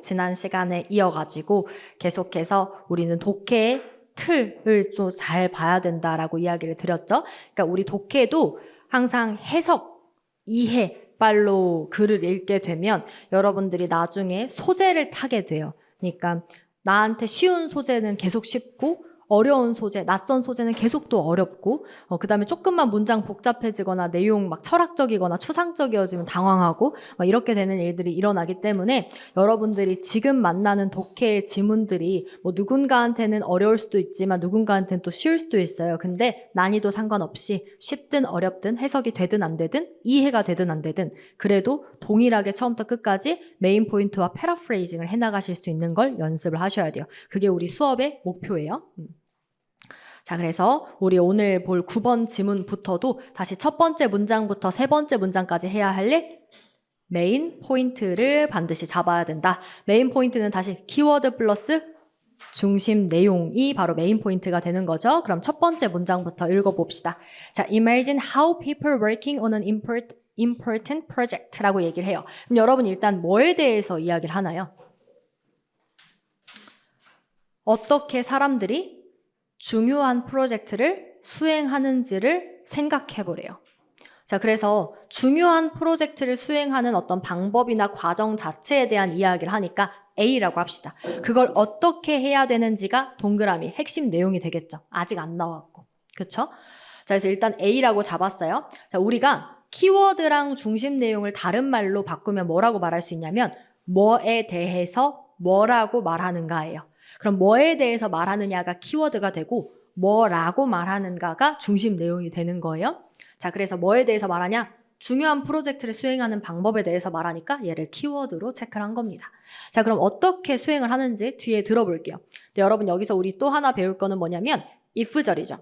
지난 시간에 이어가지고 계속해서 우리는 독해의 틀을 좀 잘 봐야 된다라고 이야기를 드렸죠. 그러니까 우리 독해도 항상 해석, 이해, 빨로 글을 읽게 되면 여러분들이 나중에 소재를 타게 돼요. 그러니까 나한테 쉬운 소재는 계속 쉽고 어려운 소재, 낯선 소재는 계속 또 어렵고 그 다음에 조금만 문장 복잡해지거나 내용 막 철학적이거나 추상적이어지면 당황하고 이렇게 되는 일들이 일어나기 때문에 여러분들이 지금 만나는 독해의 지문들이 뭐 누군가한테는 어려울 수도 있지만 누군가한테는 또 쉬울 수도 있어요. 근데 난이도 상관없이 쉽든 어렵든 해석이 되든 안 되든 이해가 되든 안 되든 그래도 동일하게 처음부터 끝까지 메인 포인트와 패러프레이징을 해나가실 수 있는 걸 연습을 하셔야 돼요. 그게 우리 수업의 목표예요. 자, 그래서 우리 오늘 볼 9번 지문부터도 다시 첫 번째 문장부터 세 번째 문장까지 해야 할 일, 메인 포인트를 반드시 잡아야 된다. 메인 포인트는 다시 키워드 플러스 중심 내용이 바로 메인 포인트가 되는 거죠. 그럼 첫 번째 문장부터 읽어봅시다. 자, imagine how people working on an important project라고 얘기를 해요. 그럼 여러분 일단 뭐에 대해서 이야기를 하나요? 어떻게 사람들이 중요한 프로젝트를 수행하는지를 생각해 보래요. 자, 그래서 중요한 프로젝트를 수행하는 어떤 방법이나 과정 자체에 대한 이야기를 하니까 A라고 합시다. 그걸 어떻게 해야 되는지가 동그라미 핵심 내용이 되겠죠. 아직 안 나왔고. 그렇죠? 자, 그래서 일단 A라고 잡았어요. 자, 우리가 키워드랑 중심 내용을 다른 말로 바꾸면 뭐라고 말할 수 있냐면 뭐에 대해서 뭐라고 말하는가예요. 그럼 뭐에 대해서 말하느냐가 키워드가 되고 뭐라고 말하는가가 중심 내용이 되는 거예요. 자, 그래서 뭐에 대해서 말하냐? 중요한 프로젝트를 수행하는 방법에 대해서 말하니까 얘를 키워드로 체크를 한 겁니다. 자, 그럼 어떻게 수행을 하는지 뒤에 들어볼게요. 근데 여러분 여기서 우리 또 하나 배울 거는 뭐냐면 if절이죠.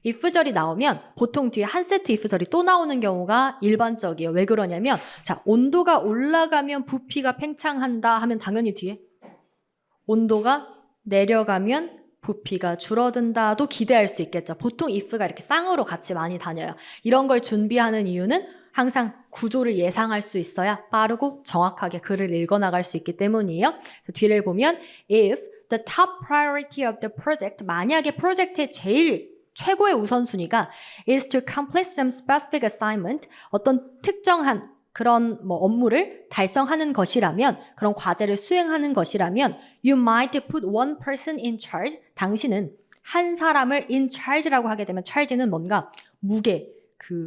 if절이 나오면 보통 뒤에 한 세트 if절이 또 나오는 경우가 일반적이에요. 왜 그러냐면 자, 온도가 올라가면 부피가 팽창한다 하면 당연히 뒤에 온도가 내려가면 부피가 줄어든다도 기대할 수 있겠죠. 보통 if가 이렇게 쌍으로 같이 많이 다녀요. 이런 걸 준비하는 이유는 항상 구조를 예상할 수 있어야 빠르고 정확하게 글을 읽어나갈 수 있기 때문이에요. 그래서 뒤를 보면 if the top priority of the project, 만약에 프로젝트의 제일 최고의 우선순위가 is to complete some specific assignment, 어떤 특정한 그런 업무를 달성하는 것이라면, 그런 과제를 수행하는 것이라면 you might put one person in charge. 당신은 한 사람을 in charge라고 하게 되면 charge는 뭔가 무게,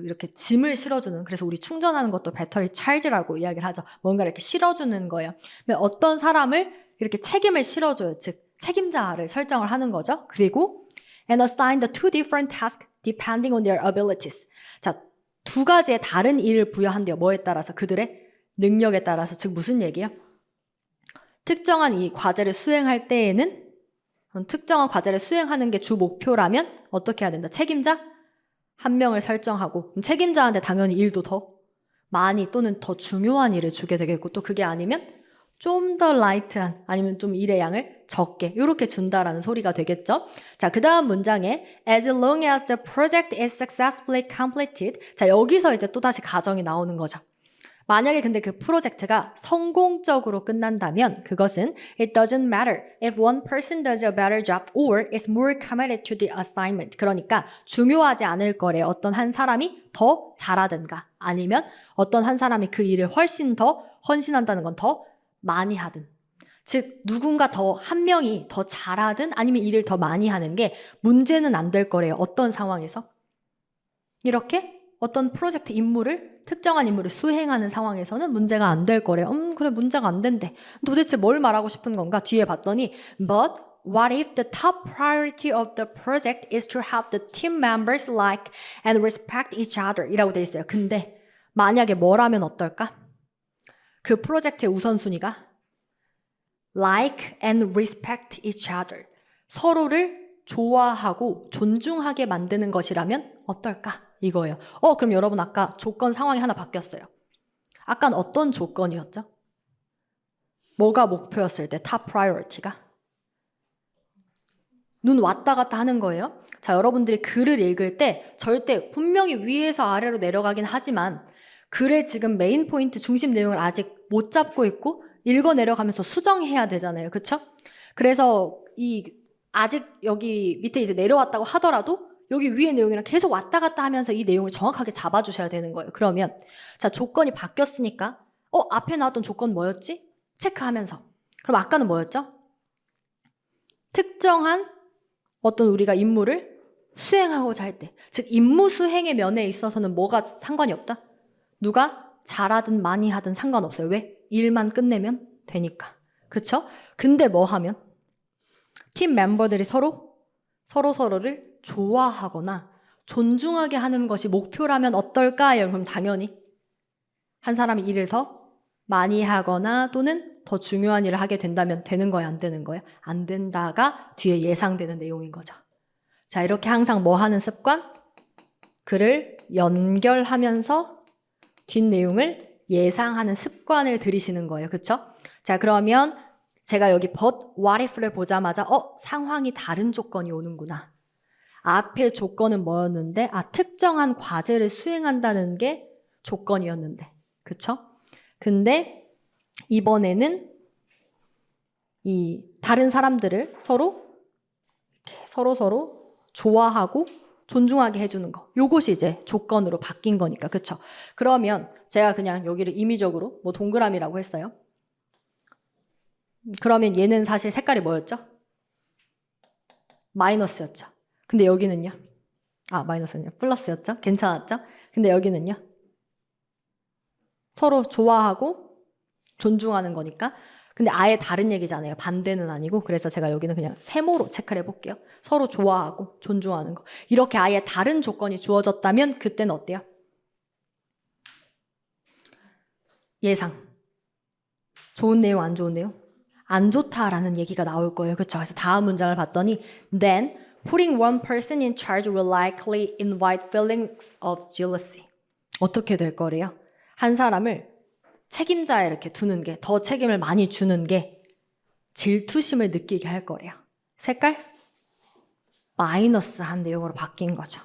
이렇게 짐을 실어주는, 그래서 우리 충전하는 것도 배터리 charge라고 이야기를 하죠. 뭔가 이렇게 실어주는 거예요. 어떤 사람을 이렇게 책임을 실어줘요. 즉 책임자를 설정을 하는 거죠. 그리고 and assign the two different tasks depending on their abilities. 자, 두 가지의 다른 일을 부여한대요. 뭐에 따라서? 그들의 능력에 따라서. 즉 무슨 얘기예요? 특정한 이 과제를 수행할 때에는 특정한 과제를 수행하는 게 주 목표라면 어떻게 해야 된다? 책임자 한 명을 설정하고 책임자한테 당연히 일도 더 많이 또는 더 중요한 일을 주게 되겠고 또 그게 아니면 좀 더 라이트한 아니면 좀 일의 양을 적게 이렇게 준다라는 소리가 되겠죠. 자, 그 다음 문장에 as long as the project is successfully completed. 자, 여기서 이제 또다시 가정이 나오는 거죠. 만약에 근데 그 프로젝트가 성공적으로 끝난다면 그것은 it doesn't matter if one person does a better job or is more committed to the assignment. 그러니까 중요하지 않을 거래. 어떤 한 사람이 더 잘하든가 아니면 어떤 한 사람이 그 일을 훨씬 더 헌신한다는 건 더 많이 하든. 즉 누군가 더 한 명이 더 잘하든 아니면 일을 더 많이 하는 게 문제는 안 될 거래요. 어떤 상황에서? 이렇게 어떤 프로젝트 임무를 특정한 임무를 수행하는 상황에서는 문제가 안 될 거래요. 그래 문제가 안 된대. 도대체 뭘 말하고 싶은 건가? 뒤에 봤더니 but what if the top priority of the project is to have the team members like and respect each other 이라고 돼 있어요. 근데 만약에 뭐라면 어떨까? 그 프로젝트의 우선순위가 like and respect each other. 서로를 좋아하고 존중하게 만드는 것이라면 어떨까? 이거예요. 그럼 여러분 아까 조건 상황이 하나 바뀌었어요. 아까는 어떤 조건이었죠? 뭐가 목표였을 때 top priority가? 눈 왔다 갔다 하는 거예요. 자, 여러분들이 글을 읽을 때 절대 분명히 위에서 아래로 내려가긴 하지만 글의 지금 메인 포인트 중심 내용을 아직 못 잡고 있고 읽어 내려가면서 수정해야 되잖아요. 그쵸? 그래서 아직 여기 밑에 이제 내려왔다고 하더라도 여기 위에 내용이랑 계속 왔다 갔다 하면서 이 내용을 정확하게 잡아주셔야 되는 거예요. 그러면 자, 조건이 바뀌었으니까 앞에 나왔던 조건 뭐였지? 체크하면서. 그럼 아까는 뭐였죠? 특정한 어떤 우리가 임무를 수행하고자 할 때, 즉 임무 수행의 면에 있어서는 뭐가 상관이 없다? 누가 잘하든 많이 하든 상관없어요. 왜? 일만 끝내면 되니까. 그쵸? 근데 뭐 하면? 팀 멤버들이 서로를 좋아하거나 존중하게 하는 것이 목표라면 어떨까요? 그럼 당연히 한 사람이 일을 더 많이 하거나 또는 더 중요한 일을 하게 된다면 되는 거예요? 안 되는 거예요? 안 된다가 뒤에 예상되는 내용인 거죠. 자, 이렇게 항상 뭐 하는 습관? 글을 연결하면서 뒷내용을 예상하는 습관을 들이시는 거예요. 그쵸? 자, 그러면 제가 여기 but, what if를 보자마자 상황이 다른 조건이 오는구나. 앞에 조건은 뭐였는데 특정한 과제를 수행한다는 게 조건이었는데. 그쵸? 근데 이번에는 이 다른 사람들을 서로 좋아하고 존중하게 해주는 거. 요것이 이제 조건으로 바뀐 거니까. 그쵸? 그러면 제가 그냥 여기를 임의적으로 뭐 동그라미라고 했어요. 그러면 얘는 사실 색깔이 뭐였죠? 마이너스였죠. 근데 여기는요? 마이너스는요? 플러스였죠? 괜찮았죠? 근데 여기는요? 서로 좋아하고 존중하는 거니까. 근데 아예 다른 얘기잖아요. 반대는 아니고. 그래서 제가 여기는 그냥 세모로 체크를 해볼게요. 서로 좋아하고 존중하는 거. 이렇게 아예 다른 조건이 주어졌다면 그때는 어때요? 예상. 좋은 내용, 안 좋은 내용? 안 좋다라는 얘기가 나올 거예요. 그렇죠? 그래서 다음 문장을 봤더니 Then putting one person in charge will likely invite feelings of jealousy. 어떻게 될 거래요? 한 사람을 책임자에 이렇게 두는 게, 더 책임을 많이 주는 게 질투심을 느끼게 할 거래요. 색깔? 마이너스한 내용으로 바뀐 거죠.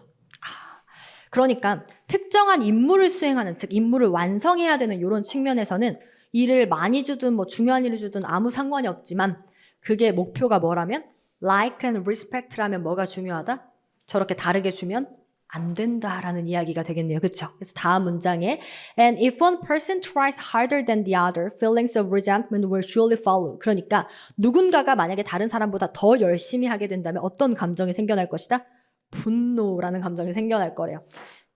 그러니까 특정한 임무를 수행하는, 즉 임무를 완성해야 되는 이런 측면에서는 일을 많이 주든 뭐 중요한 일을 주든 아무 상관이 없지만 그게 목표가 뭐라면 like and respect라면 뭐가 중요하다? 저렇게 다르게 주면 안 된다라는 이야기가 되겠네요. 그렇죠? 그래서 다음 문장에 And if one person tries harder than the other, feelings of resentment will surely follow. 그러니까 누군가가 만약에 다른 사람보다 더 열심히 하게 된다면 어떤 감정이 생겨날 것이다? 분노라는 감정이 생겨날 거래요.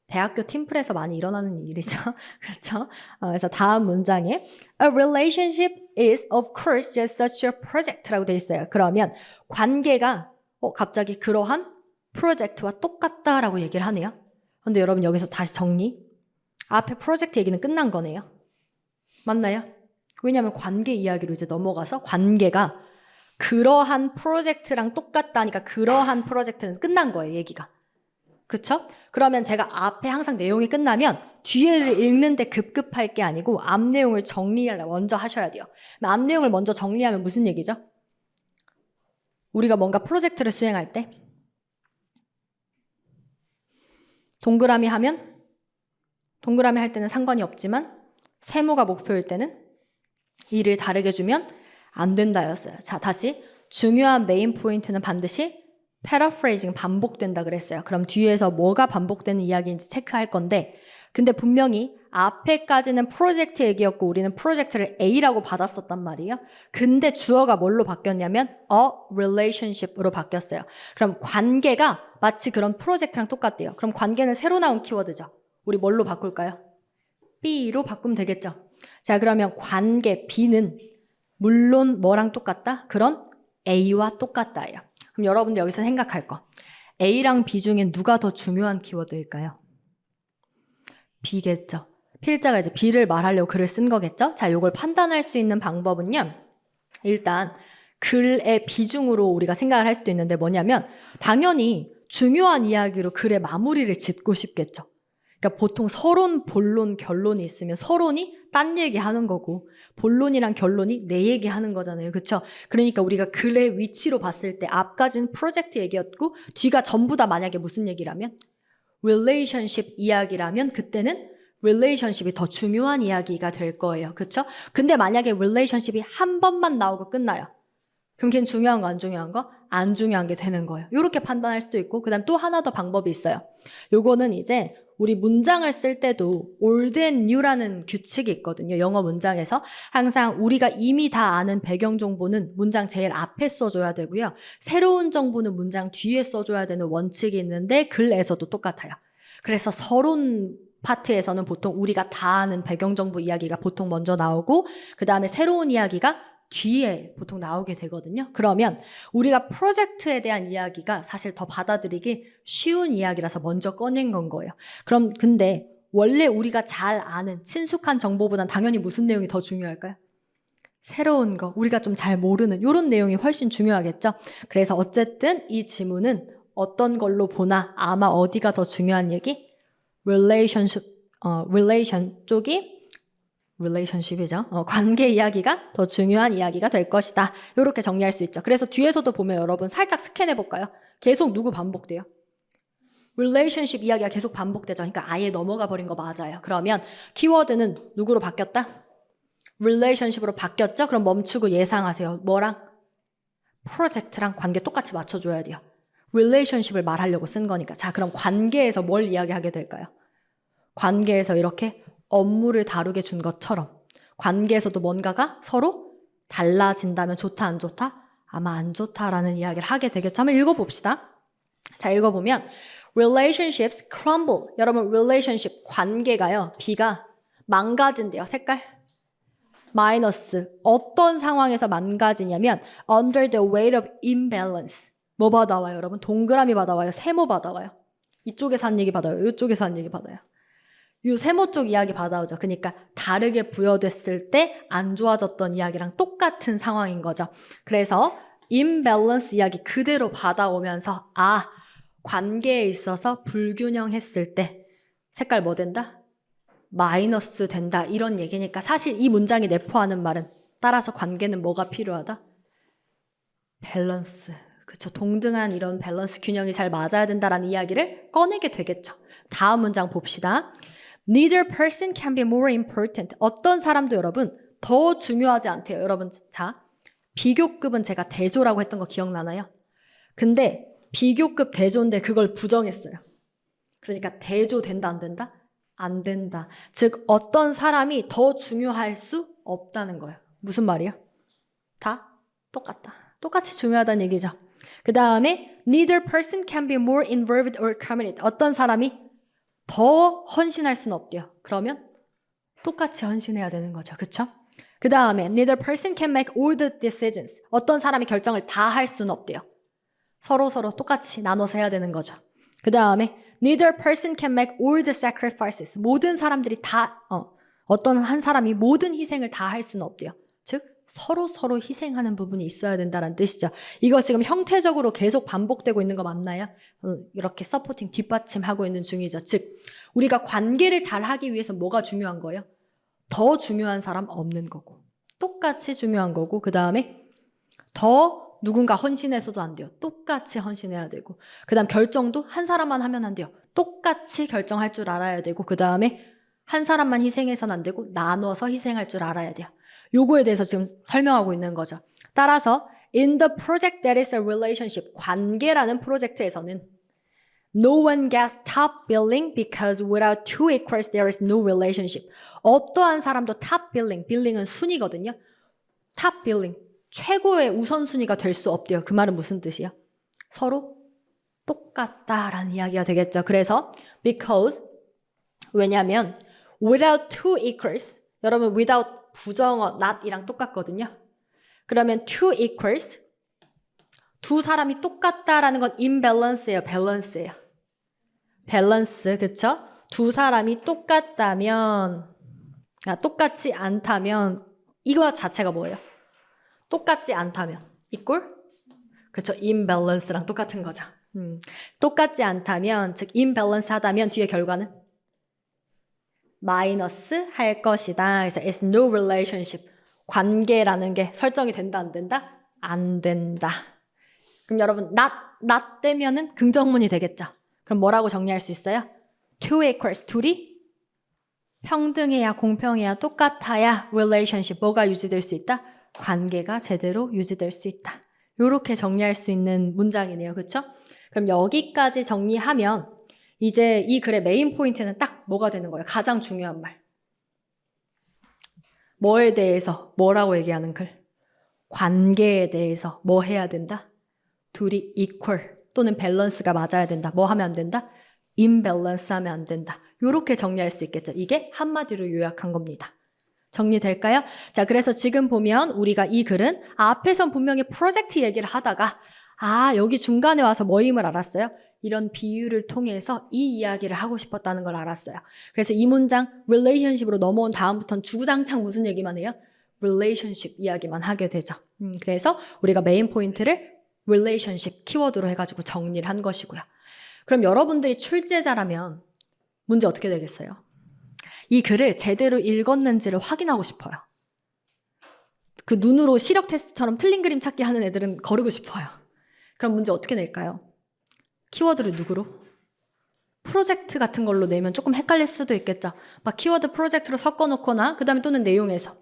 대학교 팀플에서 많이 일어나는 일이죠. 그렇죠? 그래서 다음 문장에 A relationship is of course just such a project라고 돼 있어요. 그러면 관계가 갑자기 그러한 프로젝트와 똑같다라고 얘기를 하네요. 근데 여러분 여기서 다시 정리. 앞에 프로젝트 얘기는 끝난 거네요. 맞나요? 왜냐하면 관계 이야기로 이제 넘어가서 관계가 그러한 프로젝트랑 똑같다니까 그러한 프로젝트는 끝난 거예요, 얘기가. 그쵸? 그러면 제가 앞에 항상 내용이 끝나면 뒤에를 읽는데 급급할 게 아니고 앞 내용을 정리를 먼저 하셔야 돼요. 앞 내용을 먼저 정리하면 무슨 얘기죠? 우리가 뭔가 프로젝트를 수행할 때 동그라미 할 때는 상관이 없지만 세모가 목표일 때는 일을 다르게 주면 안 된다였어요. 자, 다시 중요한 메인 포인트는 반드시 paraphrasing, 반복된다 그랬어요. 그럼 뒤에서 뭐가 반복되는 이야기인지 체크할 건데 근데 분명히 앞에까지는 프로젝트 얘기였고 우리는 프로젝트를 A라고 받았었단 말이에요. 근데 주어가 뭘로 바뀌었냐면 a relationship으로 바뀌었어요. 그럼 관계가 마치 그런 프로젝트랑 똑같대요. 그럼 관계는 새로 나온 키워드죠. 우리 뭘로 바꿀까요? B로 바꾸면 되겠죠. 자, 그러면 관계 B는 물론 뭐랑 똑같다? 그런 A와 똑같다예요. 그럼 여러분들 여기서 생각할 거. A랑 B 중에 누가 더 중요한 키워드일까요? B겠죠. 필자가 이제 B를 말하려고 글을 쓴 거겠죠? 자, 이걸 판단할 수 있는 방법은요. 일단 글의 비중으로 우리가 생각을 할 수도 있는데 뭐냐면 당연히 중요한 이야기로 글의 마무리를 짓고 싶겠죠. 그러니까 보통 서론, 본론, 결론이 있으면 서론이 딴 얘기하는 거고 본론이랑 결론이 내 얘기하는 거잖아요. 그렇죠? 그러니까 우리가 글의 위치로 봤을 때 앞까지는 프로젝트 얘기였고 뒤가 전부 다 만약에 무슨 얘기라면 relationship 이야기라면 그때는 relationship이 더 중요한 이야기가 될 거예요. 그쵸? 근데 만약에 relationship이 한 번만 나오고 끝나요. 그럼 걔는 중요한 거, 안 중요한 거? 안 중요한 게 되는 거예요. 이렇게 판단할 수도 있고, 그 다음 또 하나 더 방법이 있어요. 요거는 이제 우리 문장을 쓸 때도 old and new라는 규칙이 있거든요. 영어 문장에서. 항상 우리가 이미 다 아는 배경 정보는 문장 제일 앞에 써줘야 되고요. 새로운 정보는 문장 뒤에 써줘야 되는 원칙이 있는데 글에서도 똑같아요. 그래서 서론 파트에서는 보통 우리가 다 아는 배경 정보 이야기가 보통 먼저 나오고, 그 다음에 새로운 이야기가 뒤에 보통 나오게 되거든요. 그러면 우리가 프로젝트에 대한 이야기가 사실 더 받아들이기 쉬운 이야기라서 먼저 꺼낸 건 거예요. 그럼 근데 원래 우리가 잘 아는 친숙한 정보보단 당연히 무슨 내용이 더 중요할까요? 새로운 거, 우리가 좀 잘 모르는 이런 내용이 훨씬 중요하겠죠. 그래서 어쨌든 이 지문은 어떤 걸로 보나 아마 어디가 더 중요한 얘기? relationship 쪽이 relationship이죠. 관계 이야기가 더 중요한 이야기가 될 것이다. 이렇게 정리할 수 있죠. 그래서 뒤에서도 보면 여러분 살짝 스캔해 볼까요? 계속 누구 반복돼요? relationship 이야기가 계속 반복되죠. 그러니까 아예 넘어가 버린 거 맞아요. 그러면 키워드는 누구로 바뀌었다? relationship으로 바뀌었죠? 그럼 멈추고 예상하세요. 뭐랑? 프로젝트랑 관계 똑같이 맞춰줘야 돼요. relationship을 말하려고 쓴 거니까. 자, 그럼 관계에서 뭘 이야기하게 될까요? 관계에서 이렇게 업무를 다루게 준 것처럼 관계에서도 뭔가가 서로 달라진다면 좋다, 안 좋다? 아마 안 좋다라는 이야기를 하게 되겠죠. 한번 읽어봅시다. 자, 읽어보면 relationships crumble. 여러분, relationship, 관계가요. B가 망가진대요. 색깔? 마이너스. 어떤 상황에서 망가지냐면 under the weight of imbalance. 뭐 받아와요, 여러분? 동그라미 받아와요? 세모 받아와요? 이쪽에서 한 얘기 받아요? 이쪽에서 한 얘기 받아요? 이 세모 쪽 이야기 받아오죠. 그러니까 다르게 부여됐을 때 안 좋아졌던 이야기랑 똑같은 상황인 거죠. 그래서 imbalance 이야기 그대로 받아오면서 관계에 있어서 불균형했을 때 색깔 뭐 된다? 마이너스 된다. 이런 얘기니까 사실 이 문장이 내포하는 말은 따라서 관계는 뭐가 필요하다? 밸런스. 그쵸. 동등한 이런 밸런스 균형이 잘 맞아야 된다라는 이야기를 꺼내게 되겠죠. 다음 문장 봅시다. Neither person can be more important. 어떤 사람도 여러분 더 중요하지 않대요. 여러분 자 비교급은 제가 대조라고 했던 거 기억나나요? 근데 비교급 대조인데 그걸 부정했어요. 그러니까 대조 된다 안 된다? 안 된다. 즉 어떤 사람이 더 중요할 수 없다는 거예요. 무슨 말이야? 다 똑같다. 똑같이 중요하다는 얘기죠. 그 다음에 neither person can be more involved or committed. 어떤 사람이 더 헌신할 수는 없대요. 그러면 똑같이 헌신해야 되는 거죠. 그쵸? 그 다음에 neither person can make all the decisions. 어떤 사람이 결정을 다 할 수는 없대요. 서로 똑같이 나눠서 해야 되는 거죠. 그 다음에 neither person can make all the sacrifices. 모든 사람들이 다 어떤 한 사람이 모든 희생을 다 할 수는 없대요. 즉 서로 희생하는 부분이 있어야 된다는 뜻이죠. 이거 지금 형태적으로 계속 반복되고 있는 거 맞나요? 이렇게 서포팅 뒷받침하고 있는 중이죠. 즉 우리가 관계를 잘 하기 위해서 뭐가 중요한 거예요? 더 중요한 사람 없는 거고 똑같이 중요한 거고 그 다음에 더 누군가 헌신해서도 안 돼요. 똑같이 헌신해야 되고 그 다음 결정도 한 사람만 하면 안 돼요. 똑같이 결정할 줄 알아야 되고 그 다음에 한 사람만 희생해서는 안 되고 나눠서 희생할 줄 알아야 돼요. 요거에 대해서 지금 설명하고 있는 거죠. 따라서 in the project that is a relationship, 관계라는 프로젝트에서는 no one gets top billing because without two equals there is no relationship. 어떠한 사람도 top billing, billing은 순위거든요. top billing, 최고의 우선순위가 될 수 없대요. 그 말은 무슨 뜻이야? 서로 똑같다라는 이야기가 되겠죠. 그래서 because, 왜냐하면 without two equals, 여러분 without 부정어 not이랑 똑같거든요. 그러면 two equals, 두 사람이 똑같다라는 건 imbalance예요, balance예요. 밸런스, 그쵸? 두 사람이 똑같다면, 똑같지 않다면 이거 자체가 뭐예요? 똑같지 않다면 equal? 그쵸? imbalance랑 똑같은 거죠. 똑같지 않다면, 즉 imbalance 하다면 뒤에 결과는 마이너스 할 것이다. 그래서 it's no relationship. 관계라는 게 설정이 된다, 안 된다? 안 된다. 그럼 여러분 not 되면은 긍정문이 되겠죠. 그럼 뭐라고 정리할 수 있어요? two equals, 둘이 평등해야 공평해야 똑같아야 relationship 뭐가 유지될 수 있다? 관계가 제대로 유지될 수 있다. 이렇게 정리할 수 있는 문장이네요. 그렇죠? 그럼 여기까지 정리하면 이제 이 글의 메인 포인트는 딱 뭐가 되는 거예요? 가장 중요한 말. 뭐에 대해서 뭐라고 얘기하는 글? 관계에 대해서 뭐 해야 된다? 둘이 equal 또는 밸런스가 맞아야 된다. 뭐 하면 안 된다? imbalance 하면 안 된다. 이렇게 정리할 수 있겠죠. 이게 한마디로 요약한 겁니다. 정리될까요? 자, 그래서 지금 보면 우리가 이 글은 앞에선 분명히 프로젝트 얘기를 하다가 여기 중간에 와서 뭐임을 알았어요? 이런 비유를 통해서 이 이야기를 하고 싶었다는 걸 알았어요. 그래서 이 문장 relationship으로 넘어온 다음부터는 주구장창 무슨 얘기만 해요? relationship 이야기만 하게 되죠. 그래서 우리가 메인 포인트를 relationship 키워드로 해가지고 정리를 한 것이고요. 그럼 여러분들이 출제자라면 문제 어떻게 되겠어요? 이 글을 제대로 읽었는지를 확인하고 싶어요. 그 눈으로 시력 테스트처럼 틀린 그림 찾기 하는 애들은 거르고 싶어요. 그럼 문제 어떻게 낼까요? 키워드를 누구로? 프로젝트 같은 걸로 내면 조금 헷갈릴 수도 있겠죠. 막 키워드 프로젝트로 섞어놓거나 그 다음에 또는 내용에서.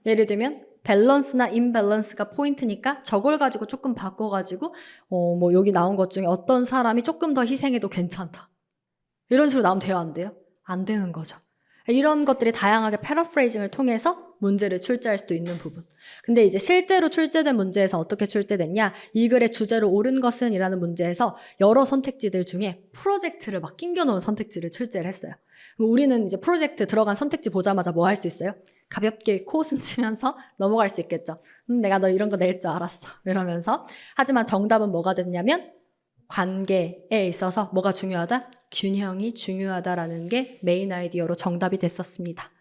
예를 들면 밸런스나 임밸런스가 포인트니까 저걸 가지고 조금 바꿔가지고 뭐 여기 나온 것 중에 어떤 사람이 조금 더 희생해도 괜찮다. 이런 식으로 나오면 돼요? 안 돼요? 안 되는 거죠. 이런 것들이 다양하게 패러프레이징을 통해서 문제를 출제할 수도 있는 부분. 근데 이제 실제로 출제된 문제에서 어떻게 출제됐냐? 이 글의 주제로 옳은 것은 이라는 문제에서 여러 선택지들 중에 프로젝트를 막 낑겨놓은 선택지를 출제를 했어요. 우리는 이제 프로젝트 들어간 선택지 보자마자 뭐 할 수 있어요? 가볍게 코웃음 치면서 넘어갈 수 있겠죠. 내가 너 이런 거 낼 줄 알았어. 이러면서. 하지만 정답은 뭐가 됐냐면 관계에 있어서 뭐가 중요하다? 균형이 중요하다라는 게 메인 아이디어로 정답이 됐었습니다.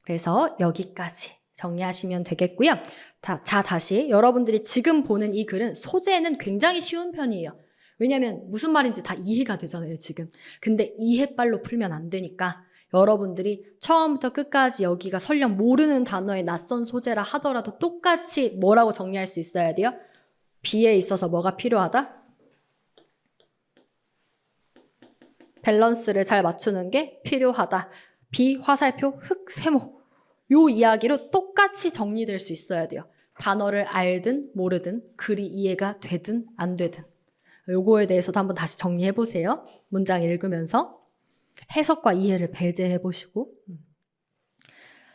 그래서 여기까지 정리하시면 되겠고요. 다시 여러분들이 지금 보는 이 글은 소재는 굉장히 쉬운 편이에요. 왜냐하면 무슨 말인지 다 이해가 되잖아요, 지금. 근데 이해빨로 풀면 안 되니까 여러분들이 처음부터 끝까지 여기가 설령 모르는 단어의 낯선 소재라 하더라도 똑같이 뭐라고 정리할 수 있어야 돼요? B에 있어서 뭐가 필요하다? 밸런스를 잘 맞추는 게 필요하다. B, 화살표, 흑, 세모. 요 이야기로 똑같이 정리될 수 있어야 돼요. 단어를 알든 모르든 글이 이해가 되든 안 되든. 요거에 대해서도 한번 다시 정리해 보세요. 문장 읽으면서 해석과 이해를 배제해 보시고.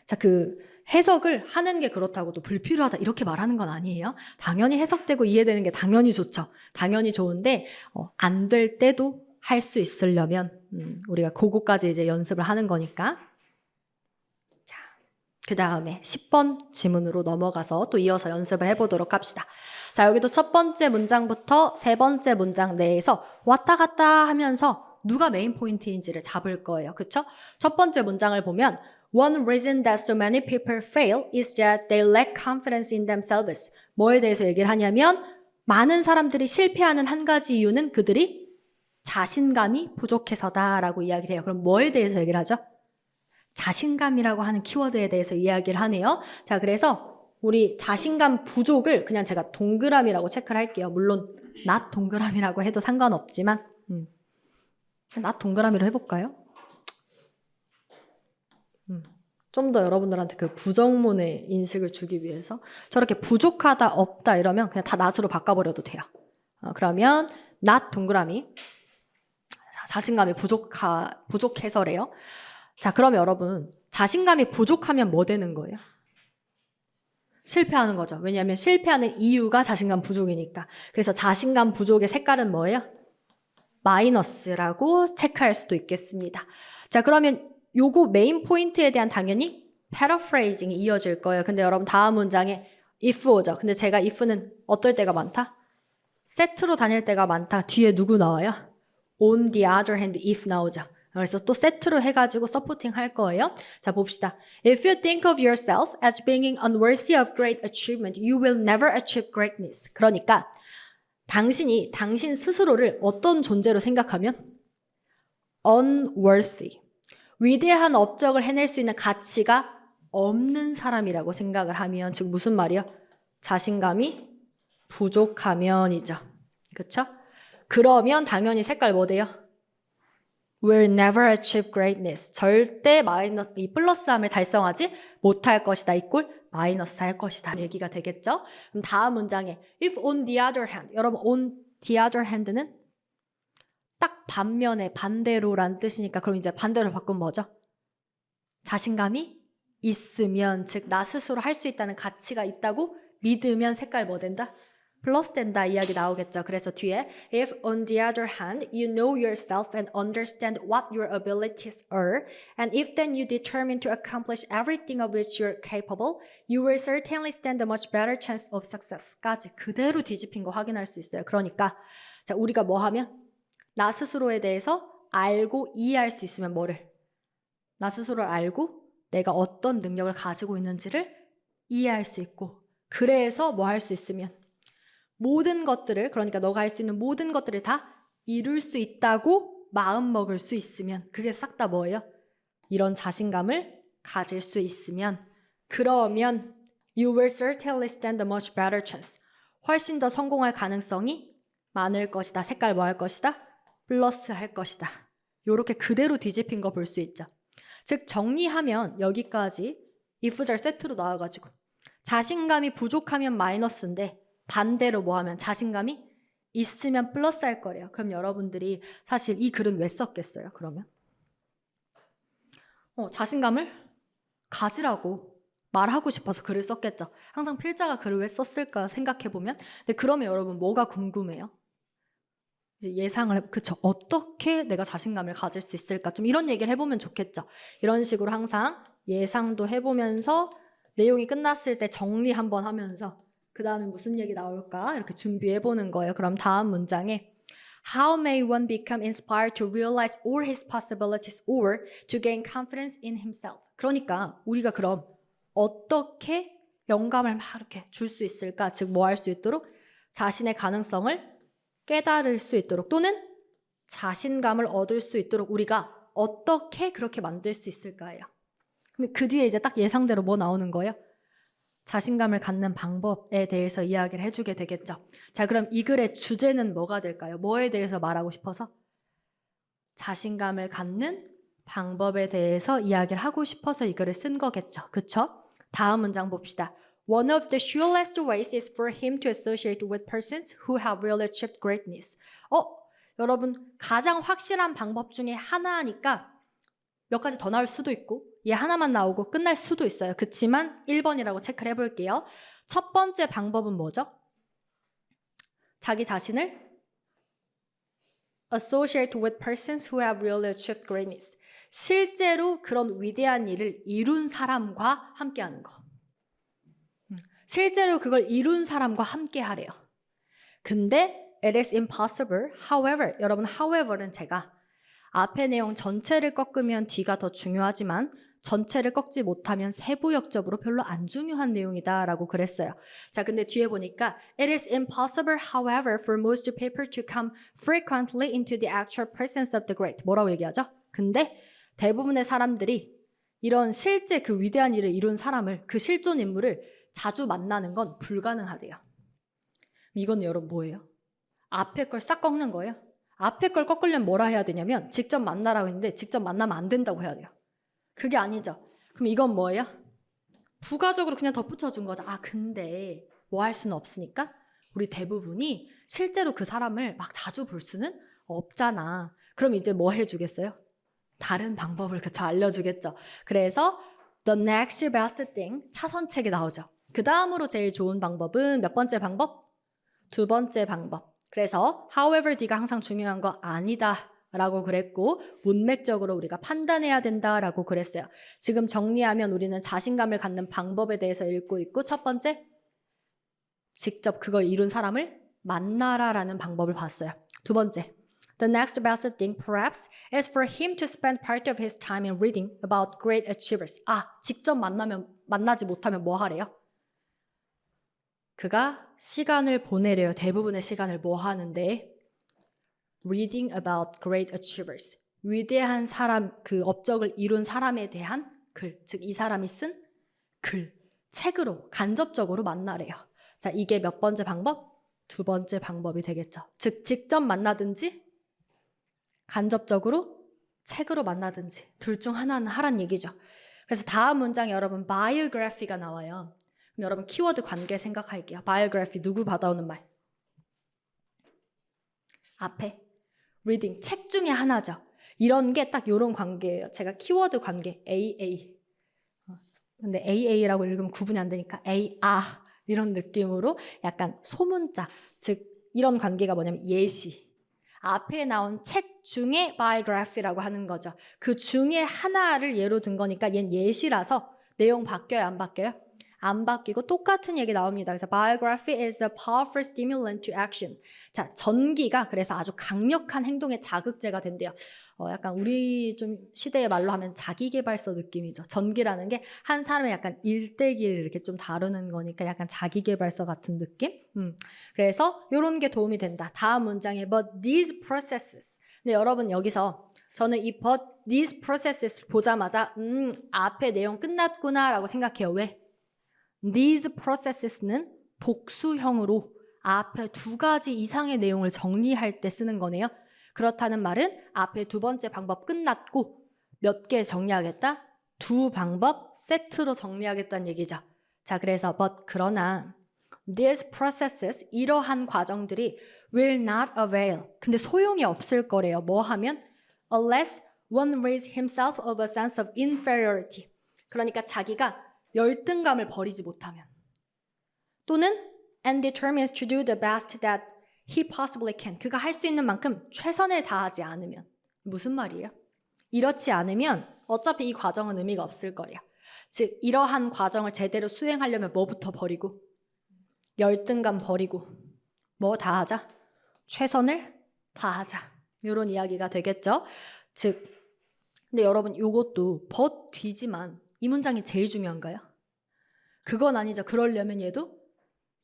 자, 그 해석을 하는 게 그렇다고 또 불필요하다 이렇게 말하는 건 아니에요. 당연히 해석되고 이해되는 게 당연히 좋죠. 당연히 좋은데 안 될 때도 할 수 있으려면 우리가 그거까지 이제 연습을 하는 거니까. 자, 그 다음에 10번 지문으로 넘어가서 또 이어서 연습을 해보도록 합시다. 자, 여기도 첫 번째 문장부터 세 번째 문장 내에서 왔다 갔다 하면서 누가 메인 포인트인지를 잡을 거예요. 그쵸? 첫 번째 문장을 보면 One reason that so many people fail is that they lack confidence in themselves. 뭐에 대해서 얘기를 하냐면 많은 사람들이 실패하는 한 가지 이유는 그들이 자신감이 부족해서다라고 이야기를 해요. 그럼 뭐에 대해서 얘기를 하죠? 자신감이라고 하는 키워드에 대해서 이야기를 하네요. 자, 그래서 우리 자신감 부족을 그냥 제가 동그라미라고 체크를 할게요. 물론 not 동그라미라고 해도 상관없지만 not 동그라미로 해볼까요? 좀 더 여러분들한테 그 부정문의 인식을 주기 위해서 저렇게 부족하다, 없다 이러면 그냥 다 not으로 바꿔버려도 돼요. 그러면 not 동그라미. 자신감이 부족해서래요. 자, 그럼 여러분 자신감이 부족하면 뭐 되는 거예요? 실패하는 거죠. 왜냐하면 실패하는 이유가 자신감 부족이니까. 그래서 자신감 부족의 색깔은 뭐예요? 마이너스라고 체크할 수도 있겠습니다. 자, 그러면 요거 메인 포인트에 대한 당연히 패러프레이징이 이어질 거예요. 근데 여러분 다음 문장에 if 오죠. 근데 제가 if는 어떨 때가 많다? 세트로 다닐 때가 많다. 뒤에 누구 나와요? On the other hand, if 나오죠. 그래서 또 세트로 해가지고 서포팅 할 거예요. 자, 봅시다. If you think of yourself as being unworthy of great achievement, you will never achieve greatness. 그러니까 당신이 당신 스스로를 어떤 존재로 생각하면 unworthy, 위대한 업적을 해낼 수 있는 가치가 없는 사람이라고 생각을 하면 즉 무슨 말이요? 자신감이 부족하면이죠. 그렇죠? 그러면 당연히 색깔 뭐 돼요? will never achieve greatness. 절대 이 플러스함을 달성하지 못할 것이다. 이꼴 마이너스 할 것이다. 얘기가 되겠죠? 그럼 다음 문장에 if on the other hand. 여러분 on the other hand는 딱 반면에 반대로란 뜻이니까 그럼 이제 반대로 바꾸면 뭐죠? 자신감이 있으면, 즉 나 스스로 할 수 있다는 가치가 있다고 믿으면 색깔 뭐 된다? 플러스 된다 이야기 나오겠죠. 그래서 뒤에 if on the other hand you know yourself and understand what your abilities are and if then you determine to accomplish everything of which you're capable you will certainly stand a much better chance of success까지 그대로 뒤집힌 거 확인할 수 있어요. 그러니까 자 우리가 뭐 하면 나 스스로에 대해서 알고 이해할 수 있으면 뭐를? 나 스스로를 알고 내가 어떤 능력을 가지고 있는지를 이해할 수 있고 그래서 뭐 할 수 있으면 모든 것들을 그러니까 너가 할 수 있는 모든 것들을 다 이룰 수 있다고 마음먹을 수 있으면 그게 싹 다 뭐예요? 이런 자신감을 가질 수 있으면 그러면 you will certainly stand a much better chance. 훨씬 더 성공할 가능성이 많을 것이다. 색깔 뭐 할 것이다? 플러스 할 것이다. 요렇게 그대로 뒤집힌 거 볼 수 있죠. 즉 정리하면 여기까지 if절 세트로 나와가지고 자신감이 부족하면 마이너스인데 반대로 뭐 하면 자신감이 있으면 플러스 할 거래요. 그럼 여러분들이 사실 이 글은 왜 썼겠어요? 그러면 자신감을 가지라고 말하고 싶어서 글을 썼겠죠. 항상 필자가 글을 왜 썼을까 생각해보면 근데 그러면 여러분 뭐가 궁금해요? 이제 예상을 그쵸 어떻게 내가 자신감을 가질 수 있을까 좀 이런 얘기를 해보면 좋겠죠. 이런 식으로 항상 예상도 해보면서 내용이 끝났을 때 정리 한번 하면서 그 다음에 무슨 얘기 나올까 이렇게 준비해보는 거예요. 그럼 다음 문장에 How may one become inspired to realize all his possibilities or to gain confidence in himself? 그러니까 우리가 그럼 어떻게 영감을 막 이렇게 줄 수 있을까? 즉 뭐 할 수 있도록 자신의 가능성을 깨달을 수 있도록 또는 자신감을 얻을 수 있도록 우리가 어떻게 그렇게 만들 수 있을까요? 그 뒤에 이제 딱 예상대로 뭐 나오는 거예요? 자신감을 갖는 방법에 대해서 이야기를 해주게 되겠죠. 자, 그럼 이 글의 주제는 뭐가 될까요? 뭐에 대해서 말하고 싶어서? 자신감을 갖는 방법에 대해서 이야기를 하고 싶어서 이 글을 쓴 거겠죠. 그쵸? 다음 문장 봅시다. One of the surest ways is for him to associate with persons who have really achieved greatness. 여러분 가장 확실한 방법 중에 하나니까 몇 가지 더 나올 수도 있고 얘 하나만 나오고 끝날 수도 있어요. 그치만 1번이라고 체크를 해볼게요. 첫 번째 방법은 뭐죠? 자기 자신을 associate with persons who have really achieved greatness. 실제로 그런 위대한 일을 이룬 사람과 함께하는 거. 실제로 그걸 이룬 사람과 함께 하래요. 근데 it is impossible. However, 여러분 however는 제가 앞의 내용 전체를 꺾으면 뒤가 더 중요하지만 전체를 꺾지 못하면 세부역적으로 별로 안 중요한 내용이다 라고 그랬어요. 자, 근데 뒤에 보니까 It is impossible, however, for most people to come frequently into the actual presence of the great. 뭐라고 얘기하죠? 근데 대부분의 사람들이 이런 실제 그 위대한 일을 이룬 사람을 그 실존 인물을 자주 만나는 건 불가능하대요. 이건 여러분 뭐예요? 앞에 걸 싹 꺾는 거예요. 앞에 걸 꺾으려면 뭐라 해야 되냐면 직접 만나라고 했는데 직접 만나면 안 된다고 해야 돼요. 그게 아니죠. 그럼 이건 뭐예요? 부가적으로 그냥 덧붙여준 거죠. 아 근데 뭐 할 수는 없으니까 우리 대부분이 실제로 그 사람을 막 자주 볼 수는 없잖아. 그럼 이제 뭐 해주겠어요? 다른 방법을 그쵸 알려주겠죠. 그래서 the next best thing 차선책이 나오죠. 그 다음으로 제일 좋은 방법은 몇 번째 방법? 두 번째 방법. 그래서 however D가 항상 중요한 거 아니다 라고 그랬고 문맥적으로 우리가 판단해야 된다 라고 그랬어요. 지금 정리하면 우리는 자신감을 갖는 방법에 대해서 읽고 있고 첫 번째 직접 그걸 이룬 사람을 만나라 라는 방법을 봤어요. 두 번째 The next best thing perhaps is for him to spend part of his time in reading about great achievers. 직접 만나지 못하면 뭐 하래요? 그가 시간을 보내래요. 대부분의 시간을 뭐 하는데? Reading about great achievers. 위대한 사람, 그 업적을 이룬 사람에 대한 글, 즉 이 사람이 쓴 글, 책으로 간접적으로 만나래요. 자, 이게 몇 번째 방법? 두 번째 방법이 되겠죠. 즉 직접 만나든지 간접적으로 책으로 만나든지 둘 중 하나는 하란 얘기죠. 그래서 다음 문장에 여러분 biography가 나와요. 그럼 여러분 키워드 관계 생각할게요. biography 누구 받아오는 말? 앞에 reading 책 중에 하나죠. 이런 게 딱 이런 관계예요. 제가 키워드 관계 AA 근데 AA라고 읽으면 구분이 안 되니까 AR 이런 느낌으로 약간 소문자 즉 이런 관계가 뭐냐면 예시 앞에 나온 책 중에 biography라고 하는 거죠. 그 중에 하나를 예로 든 거니까 얘는 예시라서 내용 바뀌어요 안 바뀌어요? 안 바뀌고 똑같은 얘기 나옵니다. 그래서 biography is a powerful stimulant to action. 자, 전기가 그래서 아주 강력한 행동의 자극제가 된대요. 약간 우리 좀 시대의 말로 하면 자기계발서 느낌이죠. 전기라는 게 한 사람의 약간 일대기를 이렇게 좀 다루는 거니까 약간 자기계발서 같은 느낌? 그래서 이런 게 도움이 된다. 다음 문장에 but these processes. 근데 여러분 여기서 저는 이 but these processes 보자마자 앞에 내용 끝났구나 라고 생각해요. 왜? These processes는 복수형으로 앞에 두 가지 이상의 내용을 정리할 때 쓰는 거네요. 그렇다는 말은 앞에 두 번째 방법 끝났고 몇 개 정리하겠다? 두 방법 세트로 정리하겠다는 얘기죠. 자, 그래서 but 그러나 these processes 이러한 과정들이 will not avail. 근데 소용이 없을 거래요. 뭐 하면? Unless one rids himself of a sense of inferiority. 그러니까 자기가 열등감을 버리지 못하면 또는 and determines to do the best that he possibly can. 그가 할 수 있는 만큼 최선을 다하지 않으면 무슨 말이에요? 이렇지 않으면 어차피 이 과정은 의미가 없을 거래요. 즉 이러한 과정을 제대로 수행하려면 뭐부터 버리고 열등감 버리고 뭐 다하자? 최선을 다하자. 이런 이야기가 되겠죠. 즉 근데 여러분 이것도 but 뒤지만 이 문장이 제일 중요한가요? 그건 아니죠. 그러려면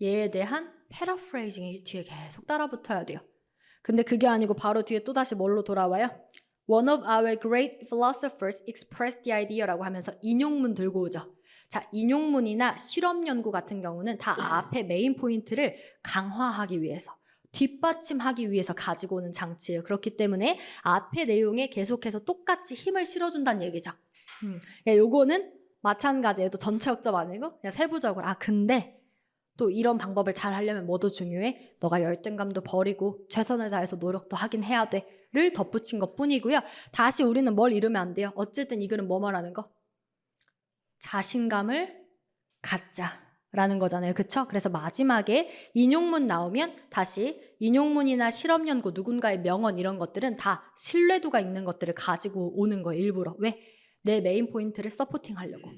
얘에 대한 패러프레이징이 뒤에 계속 따라붙어야 돼요. 근데 그게 아니고 바로 뒤에 또다시 뭘로 돌아와요? One of our great philosophers expressed the idea라고 하면서 인용문 들고 오죠. 자, 인용문이나 실험 연구 같은 경우는 다 앞에 메인 포인트를 강화하기 위해서 뒷받침하기 위해서 가지고 오는 장치예요. 그렇기 때문에 앞에 내용에 계속해서 똑같이 힘을 실어준다는 얘기죠. 요거는 마찬가지예요. 또 전체 역점 아니고 그냥 세부적으로 근데 또 이런 방법을 잘 하려면 뭐도 중요해? 너가 열등감도 버리고 최선을 다해서 노력도 하긴 해야 돼를 덧붙인 것뿐이고요. 다시 우리는 뭘 잃으면 안 돼요. 어쨌든 이 글은 뭐 말하는 거? 자신감을 갖자라는 거잖아요. 그쵸? 그래서 마지막에 인용문 나오면 다시 인용문이나 실험 연구 누군가의 명언 이런 것들은 다 신뢰도가 있는 것들을 가지고 오는 거예요. 일부러. 왜? 내 메인 포인트를 서포팅 하려고.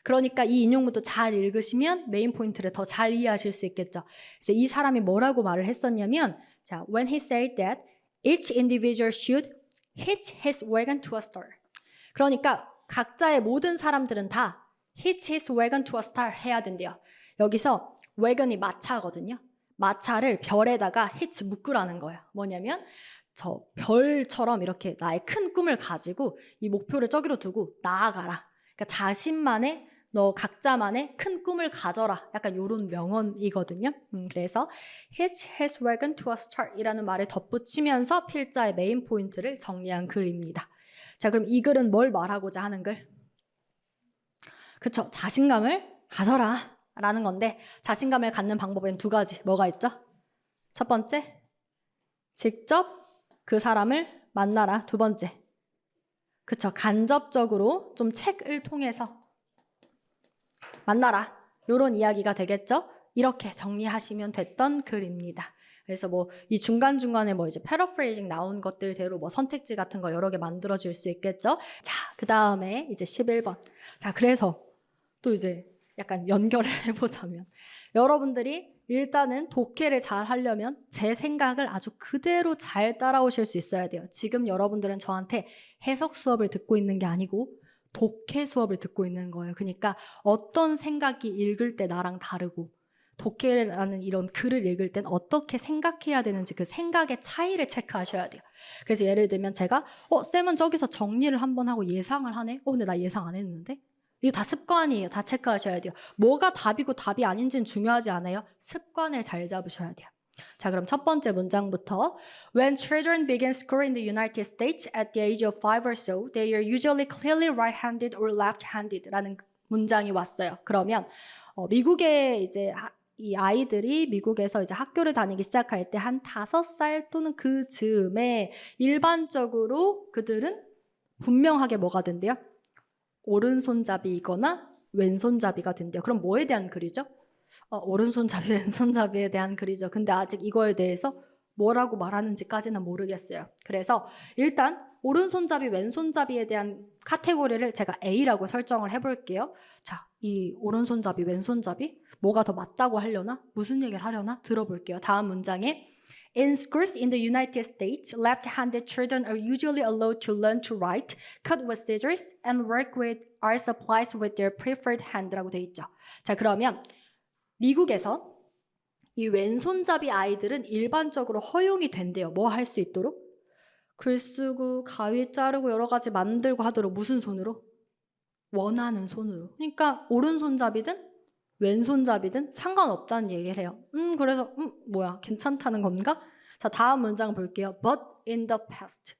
그러니까 이 인용문도 잘 읽으시면 메인 포인트를 더 잘 이해하실 수 있겠죠. 그래서 이 사람이 뭐라고 말을 했었냐면 자, when he said that each individual should hitch his wagon to a star. 그러니까 각자의 모든 사람들은 다 hitch his wagon to a star 해야 된대요. 여기서 wagon이 마차거든요. 마차를 별에다가 hitch 묶으라는 거예요. 뭐냐면 저 별처럼 이렇게 나의 큰 꿈을 가지고 이 목표를 저기로 두고 나아가라. 그러니까 자신만의 너 각자만의 큰 꿈을 가져라. 약간 이런 명언이거든요. 그래서 hitch his wagon to a star 이라는 말을 덧붙이면서 필자의 메인 포인트를 정리한 글입니다. 자, 그럼 이 글은 뭘 말하고자 하는 글? 그쵸. 자신감을 가져라 라는 건데 자신감을 갖는 방법엔 두 가지. 뭐가 있죠? 첫 번째, 직접 그 사람을 만나라. 두 번째, 그쵸. 간접적으로 좀 책을 통해서 만나라. 요런 이야기가 되겠죠. 이렇게 정리하시면 됐던 글입니다. 그래서 뭐 이 중간중간에 뭐 이제 패러프레이징 나온 것들대로 뭐 선택지 같은 거 여러 개 만들어질 수 있겠죠. 자, 그 다음에 이제 11번. 자, 그래서 또 이제 약간 연결을 해보자면 여러분들이 일단은 독해를 잘 하려면 제 생각을 아주 그대로 잘 따라오실 수 있어야 돼요. 지금 여러분들은 저한테 해석 수업을 듣고 있는 게 아니고 독해 수업을 듣고 있는 거예요. 그러니까 어떤 생각이 읽을 때 나랑 다르고 독해라는 이런 글을 읽을 땐 어떻게 생각해야 되는지 그 생각의 차이를 체크하셔야 돼요. 그래서 예를 들면 제가 쌤은 저기서 정리를 한번 하고 예상을 하네? 근데 나 예상 안 했는데? 이거 다 습관이에요. 다 체크하셔야 돼요. 뭐가 답이고 답이 아닌지는 중요하지 않아요. 습관을 잘 잡으셔야 돼요. 자, 그럼 첫 번째 문장부터 When children begin school in the United States at the age of 5 or so, they are usually clearly right-handed or left-handed 라는 문장이 왔어요. 그러면 미국의 이제 이 아이들이 미국에서 이제 학교를 다니기 시작할 때 한 5살 또는 그 즈음에 일반적으로 그들은 분명하게 뭐가 된대요? 오른손잡이이거나 왼손잡이가 된대요. 그럼 뭐에 대한 글이죠? 오른손잡이, 왼손잡이에 대한 글이죠. 근데 아직 이거에 대해서 뭐라고 말하는지까지는 모르겠어요. 그래서 일단 오른손잡이, 왼손잡이에 대한 카테고리를 제가 A라고 설정을 해볼게요. 자, 이 오른손잡이, 왼손잡이 뭐가 더 맞다고 하려나? 무슨 얘기를 하려나? 들어볼게요. 다음 문장에 In schools in the United States, left-handed children are usually allowed to learn to write, cut with scissors, and work with art supplies with their preferred hand라고 돼 있죠. 자, 그러면 미국에서 이 왼손잡이 아이들은 일반적으로 허용이 된대요. 뭐 할 수 있도록? 글 쓰고 가위 자르고 여러 가지 만들고 하도록 무슨 손으로? 원하는 손으로. 그러니까 오른손잡이든 왼손잡이든 상관없다는 얘기를 해요. 그래서 뭐야 괜찮다는 건가? 자, 다음 문장 볼게요. But in the past.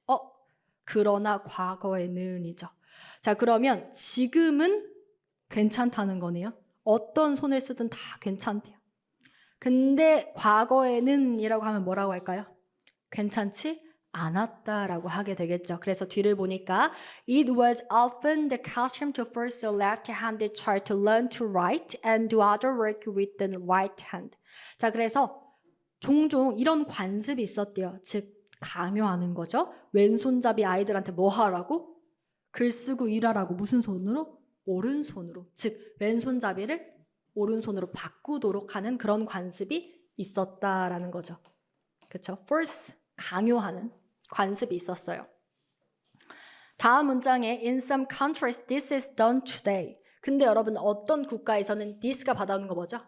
그러나 과거에는이죠. 자, 그러면 지금은 괜찮다는 거네요. 어떤 손을 쓰든 다 괜찮대요. 근데 과거에는 이라고 하면 뭐라고 할까요? 괜찮지 않았다라고 하게 되겠죠. 그래서 뒤를 보니까 It was often the custom to force a left-handed child to learn to write and do other work with the right hand. 자, 그래서 종종 이런 관습이 있었대요. 즉 강요하는 거죠. 왼손잡이 아이들한테 뭐 하라고? 글 쓰고 일하라고. 무슨 손으로? 오른손으로. 즉 왼손잡이를 오른손으로 바꾸도록 하는 그런 관습이 있었다라는 거죠. 그렇죠? force, 강요하는 관습이 있었어요. 다음 문장에 In some countries this is done today. 근데 여러분 어떤 국가에서는 this가 받아오는 거 뭐죠?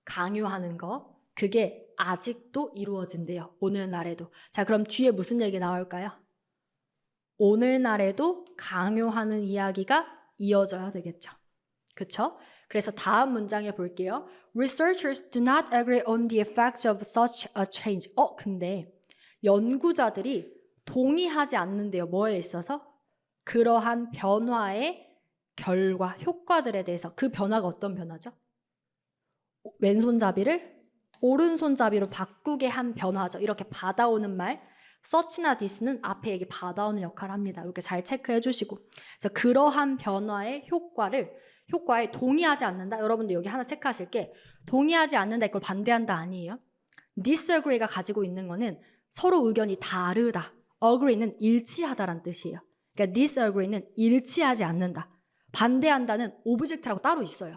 강요하는 거. 그게 아직도 이루어진대요. 오늘날에도. 자, 그럼 뒤에 무슨 얘기 나올까요? 오늘날에도 강요하는 이야기가 이어져야 되겠죠. 그렇죠? 그래서 다음 문장에 볼게요. Researchers do not agree on the effects of such a change. 근데 연구자들이 동의하지 않는데요. 뭐에 있어서? 그러한 변화의 결과, 효과들에 대해서. 그 변화가 어떤 변화죠? 왼손잡이를 오른손잡이로 바꾸게 한 변화죠. 이렇게 받아오는 말. such나 this는 앞에 얘기 받아오는 역할을 합니다. 이렇게 잘 체크해 주시고. 그래서 그러한 변화의 효과에 동의하지 않는다. 여러분들 여기 하나 체크하실 게 동의하지 않는다 이걸 반대한다 아니에요. disagree가 가지고 있는 거는 서로 의견이 다르다. agree는 일치하다라는 뜻이에요. 그러니까 disagree는 일치하지 않는다. 반대한다는 오브젝트라고 따로 있어요.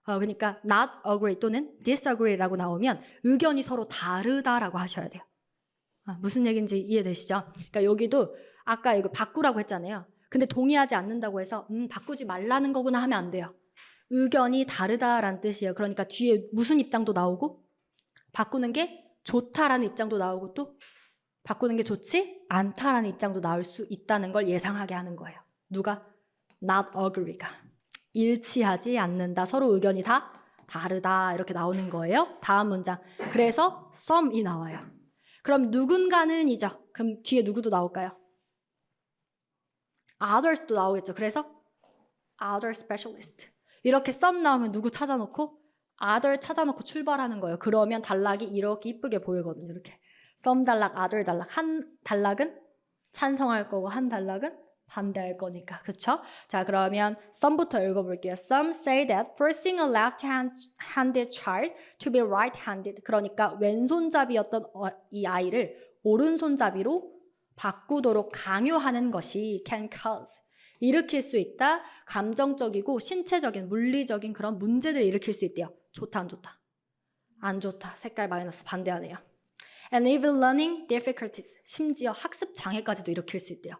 그러니까 not agree 또는 disagree라고 나오면 의견이 서로 다르다라고 하셔야 돼요. 무슨 얘기인지 이해되시죠? 그러니까 여기도 아까 이거 바꾸라고 했잖아요. 근데 동의하지 않는다고 해서 바꾸지 말라는 거구나 하면 안 돼요. 의견이 다르다라는 뜻이에요. 그러니까 뒤에 무슨 입장도 나오고 바꾸는 게 좋다라는 입장도 나오고 또 바꾸는 게 좋지 않다라는 입장도 나올 수 있다는 걸 예상하게 하는 거예요. 누가? not agree가. 일치하지 않는다. 서로 의견이 다 다르다. 이렇게 나오는 거예요. 다음 문장. 그래서 some이 나와요. 그럼 누군가는 이죠. 그럼 뒤에 누구도 나올까요? others도 나오겠죠. 그래서 other specialist. 이렇게 some 나오면 누구 찾아놓고 other 찾아놓고 출발하는 거예요. 그러면 단락이 이렇게 이쁘게 보이거든요. 이렇게 some 단락, other 단락. 한 단락은 찬성할 거고 한 단락은 반대할 거니까. 그쵸? 자, 그러면 some부터 읽어볼게요. Some say that forcing a left-handed child to be right-handed. 그러니까 왼손잡이였던 이 아이를 오른손잡이로 바꾸도록 강요하는 것이 can cause. 일으킬 수 있다. 감정적이고 신체적인, 물리적인 그런 문제들을 일으킬 수 있대요. 좋다, 안 좋다? 안 좋다. 색깔 마이너스 반대하네요. And even learning difficulties. 심지어 학습 장애까지도 일으킬 수 있대요.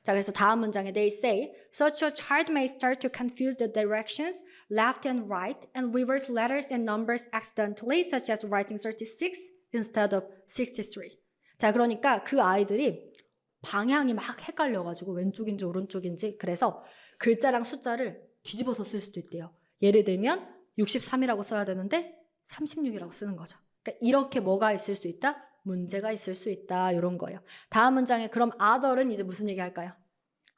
자, 그래서 다음 문장에 they say such a child may start to confuse the directions left and right and reverse letters and numbers accidentally such as writing 36 instead of 63. 자, 그러니까 그 아이들이 방향이 막 헷갈려가지고 왼쪽인지 오른쪽인지 그래서 글자랑 숫자를 뒤집어서 쓸 수도 있대요. 예를 들면 63이라고 써야 되는데 36이라고 쓰는 거죠. 그러니까 그러니까 이렇게 뭐가 있을 수 있다? 문제가 있을 수 있다. 이런 거예요. 다음 문장에 그럼 other는 이제 무슨 얘기 할까요?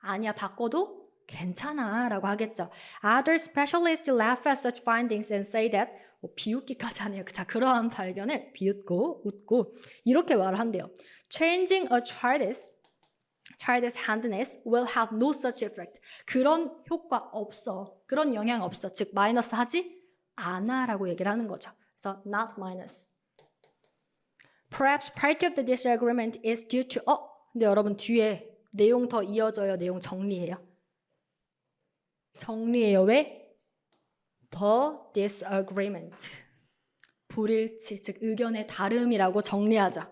아니야, 바꿔도 괜찮아 라고 하겠죠. Other specialists laugh at such findings and say that 비웃기까지 하네요. 자, 그러한 발견을 비웃고 웃고 이렇게 말을 한대요. Changing a child's handedness will have no such effect. 그런 효과 없어. 그런 영향 없어. 즉 마이너스 하지 않아 라고 얘기를 하는 거죠. 그래서 not minus. Perhaps part of the disagreement is due to 근데 여러분 뒤에 내용 더 이어져요. 내용 정리해요. 정리해요. 왜? The disagreement. 불일치, 즉 의견의 다름이라고 정리하자.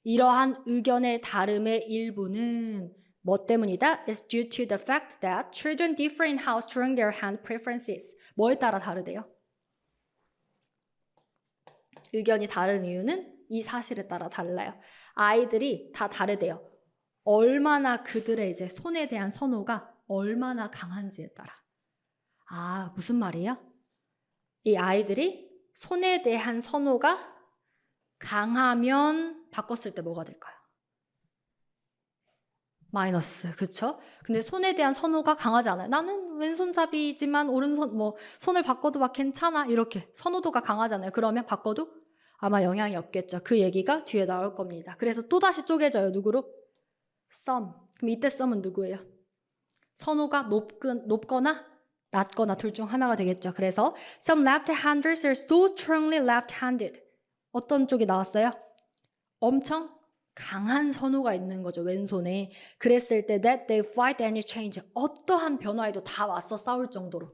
이러한 의견의 다름의 일부는 뭐 때문이다? It's due to the fact that children differ in how strong their hand preferences. 뭐에 따라 다르대요? 의견이 다른 이유는 이 사실에 따라 달라요. 아이들이 다 다르대요. 얼마나 그들의 이제 손에 대한 선호가 얼마나 강한지에 따라. 아, 무슨 말이에요? 이 아이들이 손에 대한 선호가 강하면 바꿨을 때 뭐가 될까요? 마이너스, 그렇죠? 근데 손에 대한 선호가 강하지 않아요. 나는 왼손잡이지만 오른손 손을 바꿔도 막 괜찮아 이렇게 선호도가 강하잖아요. 그러면 바꿔도 아마 영향이 없겠죠. 그 얘기가 뒤에 나올 겁니다. 그래서 또다시 쪼개져요. 누구로? some. 그럼 이때 some은 누구예요? 선호가 높거나 낮거나 둘 중 하나가 되겠죠. 그래서 some left-handers are so strongly left-handed. 어떤 쪽이 나왔어요? 엄청 강한 선호가 있는 거죠. 왼손에. 그랬을 때 that they fight any change. 어떠한 변화에도 다 맞서 싸울 정도로.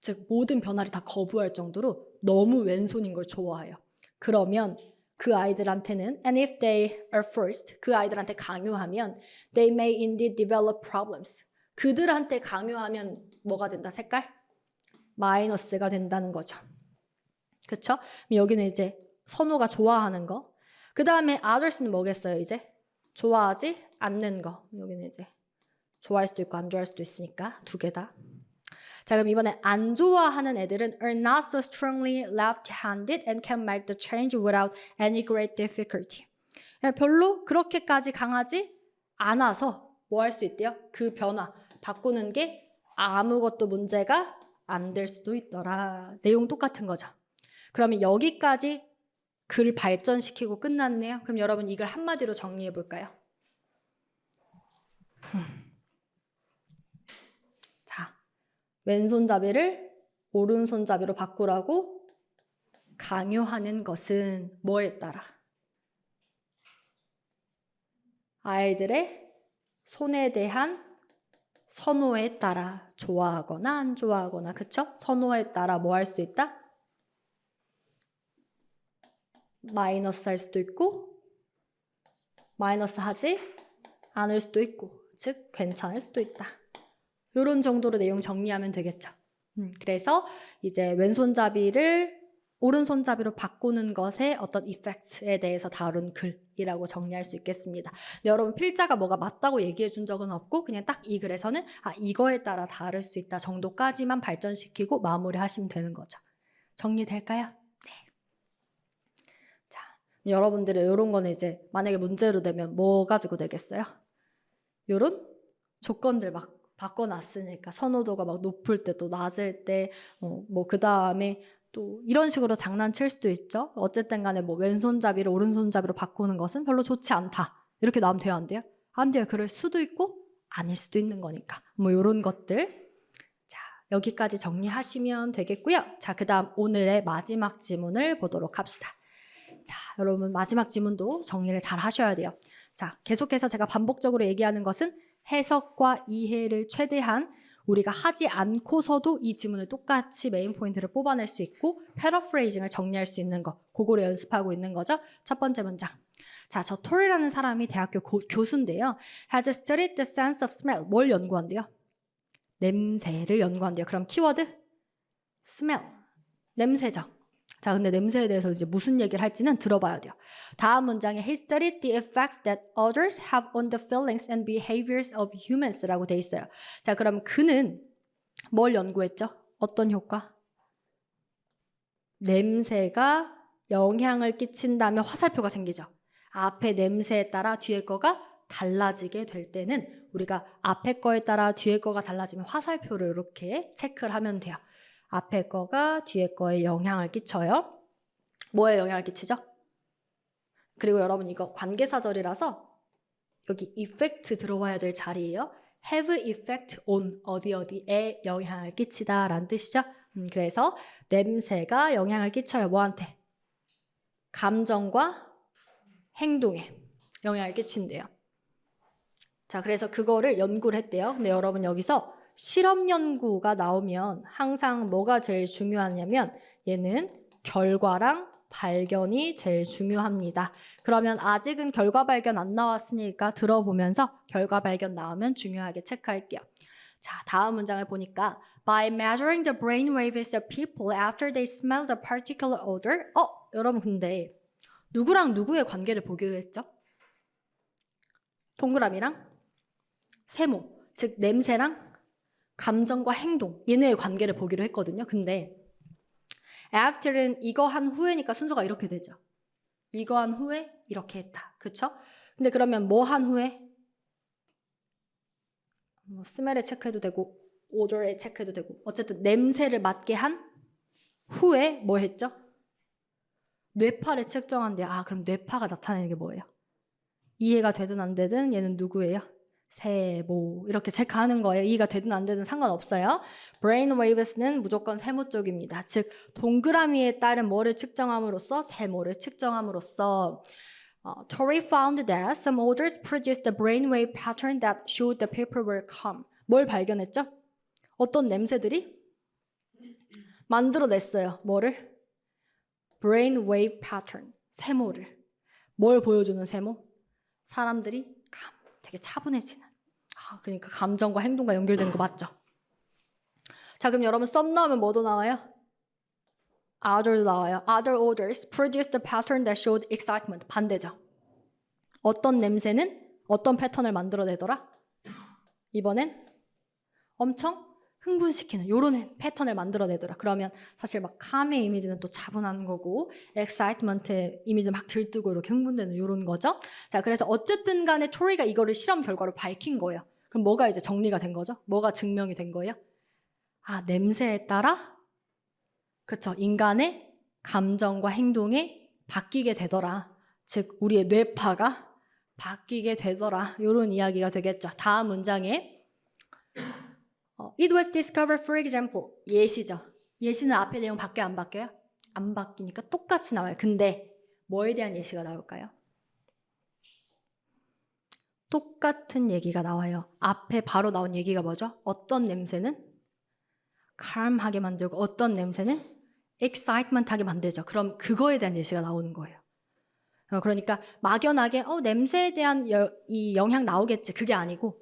즉 모든 변화를 다 거부할 정도로 너무 왼손인 걸 좋아해요. 그러면 그 아이들한테는 and if they are first, 그 아이들한테 강요하면 they may indeed develop problems. 그들한테 강요하면 뭐가 된다? 색깔? 마이너스가 된다는 거죠. 그쵸? 여기는 이제 선호가 좋아하는 거. 그 다음에 others는 뭐겠어요, 이제? 좋아하지 않는 거. 여기는 이제 좋아할 수도 있고 안 좋아할 수도 있으니까 두 개 다. 자, 그럼 이번에 안 좋아하는 애들은 are not so strongly left-handed and can make the change without any great difficulty. 별로 그렇게까지 강하지 않아서 뭐 할 수 있대요? 그 변화, 바꾸는 게 아무것도 문제가 안 될 수도 있더라. 내용 똑같은 거죠. 그러면 여기까지 글 발전시키고 끝났네요. 그럼 여러분 이걸 한마디로 정리해 볼까요? 자, 왼손잡이를 오른손잡이로 바꾸라고 강요하는 것은 뭐에 따라? 아이들의 손에 대한 선호에 따라 좋아하거나 안 좋아하거나, 그쵸? 선호에 따라 뭐 할 수 있다? 마이너스 할 수도 있고 마이너스 하지 않을 수도 있고, 즉 괜찮을 수도 있다. 이런 정도로 내용 정리하면 되겠죠. 그래서 이제 왼손잡이를 오른손잡이로 바꾸는 것의 어떤 이펙트에 대해서 다룬 글이라고 정리할 수 있겠습니다. 근데 여러분 필자가 뭐가 맞다고 얘기해 준 적은 없고 그냥 딱 이 글에서는 이거에 따라 다를 수 있다 정도까지만 발전시키고 마무리하시면 되는 거죠. 정리될까요? 네. 자, 여러분들의 이런 거는 이제 만약에 문제로 되면 뭐 가지고 되겠어요? 이런 조건들 막 바꿔놨으니까 선호도가 막 높을 때 또 낮을 때 뭐 그 다음에 또 이런 식으로 장난칠 수도 있죠. 어쨌든 간에 뭐 왼손잡이를 오른손잡이로 바꾸는 것은 별로 좋지 않다. 이렇게 나오면 돼요, 안 돼요? 안 돼요. 그럴 수도 있고 아닐 수도 있는 거니까. 뭐 이런 것들. 자, 여기까지 정리하시면 되겠고요. 자, 그 다음 오늘의 마지막 지문을 보도록 합시다. 자, 여러분 마지막 지문도 정리를 잘 하셔야 돼요. 자, 계속해서 제가 반복적으로 얘기하는 것은 해석과 이해를 최대한 우리가 하지 않고서도 이 지문을 똑같이 메인 포인트를 뽑아낼 수 있고 패러프레이징을 정리할 수 있는 거, 그거를 연습하고 있는 거죠. 첫 번째 문장. 자, 저 토리라는 사람이 대학교 교수인데요. has studied the sense of smell. 뭘 연구한대요? 냄새를 연구한대요. 그럼 키워드? smell. 냄새죠. 자, 근데 냄새에 대해서 이제 무슨 얘기를 할지는 들어봐야 돼요. 다음 문장에 he studied the effects that others have on the feelings and behaviors of humans라고 돼 있어요. 자, 그럼 그는 뭘 연구했죠? 어떤 효과? 냄새가 영향을 끼친다면 화살표가 생기죠. 앞에 냄새에 따라 뒤에 거가 달라지게 될 때는 우리가 앞에 거에 따라 뒤에 거가 달라지면 화살표를 이렇게 체크를 하면 돼요. 앞에 거가 뒤에 거에 영향을 끼쳐요. 뭐에 영향을 끼치죠? 그리고 여러분 이거 관계사절이라서 여기 effect 들어와야 될 자리예요. have effect on 어디에 영향을 끼치다 라는 뜻이죠. 그래서 냄새가 영향을 끼쳐요. 뭐한테? 감정과 행동에 영향을 끼친대요. 자, 그래서 그거를 연구를 했대요. 근데 여러분 여기서 실험 연구가 나오면 항상 뭐가 제일 중요하냐면 얘는 결과랑 발견이 제일 중요합니다. 그러면 아직은 결과 발견 안 나왔으니까 들어보면서 결과 발견 나오면 중요하게 체크할게요. 자, 다음 문장을 보니까 By measuring the brain waves of people after they smell the particular odor. 여러분 근데 누구랑 누구의 관계를 보기로 했죠? 동그라미랑 세모, 즉 냄새랑 감정과 행동, 얘네의 관계를 보기로 했거든요. 근데 after는 이거 한 후에니까 순서가 이렇게 되죠. 이거 한 후에 이렇게 했다. 그쵸? 근데 그러면 뭐 한 후에? 스멜에 체크해도 되고 오더에 체크해도 되고 어쨌든 냄새를 맡게 한 후에 뭐 했죠? 뇌파를 측정한대요. 그럼 뇌파가 나타내는 게 뭐예요? 이해가 되든 안 되든 얘는 누구예요? 세모 이렇게 체크하는 거예요. 이해가 되든 안 되든 상관없어요. brain waves는 무조건 세모 쪽입니다. 즉 동그라미에 따른 뭐를 측정함으로써 세모를 측정함으로써 Torrey found that some odors produced the brainwave pattern that showed the people were calm. 뭘 발견했죠? 어떤 냄새들이 만들어냈어요. 뭐를? brainwave pattern, 세모를. 뭘 보여주는 세모? 사람들이 되게 차분해지는. 그러니까 감정과 행동과 연결되는 거 맞죠? 자, 그럼 여러분 썸 나오면 뭐도 나와요? Other도 나와요. Other odors produce the pattern that showed excitement. 반대죠. 어떤 냄새는 어떤 패턴을 만들어내더라? 이번엔 엄청 흥분시키는 이런 패턴을 만들어내더라. 그러면 사실 막 calm의 이미지는 또 차분한 거고 excitement의 이미지는 막 들뜨고 이렇게 흥분되는 이런 거죠. 자, 그래서 어쨌든 간에 토리가 이거를 실험 결과로 밝힌 거예요. 그럼 뭐가 이제 정리가 된 거죠? 뭐가 증명이 된 거예요? 냄새에 따라 그쵸, 인간의 감정과 행동이 바뀌게 되더라. 즉 우리의 뇌파가 바뀌게 되더라. 이런 이야기가 되겠죠. 다음 문장에 It was discovered, for example. 예시죠. 예시는 앞에 내용 바뀌어요? 안 바뀌어요? 안 바뀌니까 똑같이 나와요. 근데 뭐에 대한 예시가 나올까요? 똑같은 얘기가 나와요. 앞에 바로 나온 얘기가 뭐죠? 어떤 냄새는 calm하게 만들고 어떤 냄새는 excitement하게 만들죠. 그럼 그거에 대한 예시가 나오는 거예요. 그러니까 막연하게 냄새에 대한 이 영향 나오겠지. 그게 아니고